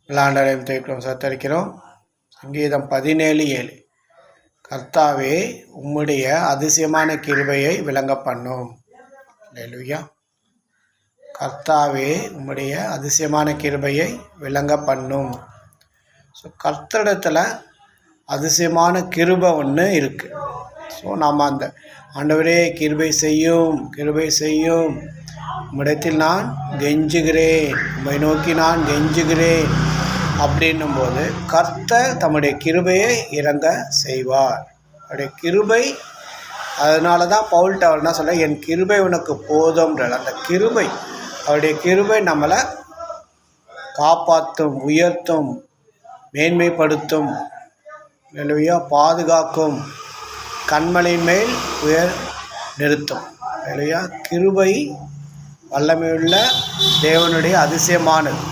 விளாண்டரையும் தேய்க்கிறோம் சத்தரிக்கிறோம். சங்கீதம் 17:7. கர்த்தாவே உம்முடைய அதிசயமான கிருபையை விளங்க பண்ணும். அல்லேலூயா. கர்த்தாவே உம்முடைய அதிசயமான கிருபையை விளங்க பண்ணும். ஸோ கர்த்தரிடத்தில் அதிசயமான கிருபை ஒன்று இருக்குது. ஸோ நாம் அந்த ஆண்டவரே கிருபை செய்யும், கிருபை செய்யும், உம்மிடத்தில் நான் கெஞ்சுகிறேன், உம்மை நோக்கி நான் கெஞ்சுகிறேன் அப்படின்னும் போது கர்த்தர் தம்முடைய கிருபையை இறங்க செய்வார். அவருடைய கிருபை, அதனால தான் பவுல்கிட்ட அவர் என்ன சொல்ல, என் கிருபை உனக்கு போதும்ன்றார். அந்த கிருபை, அவருடைய கிருபை நம்மளை காப்பாற்றும், உயர்த்தும், மேன்மைப்படுத்தும், அல்லேலூயா, பாதுகாக்கும், கண்மலையின் மேல் உயர் நிறுத்தும். அல்லேலூயா. கிருபை வல்லமையுள்ள தேவனுடைய அதிசயமானது.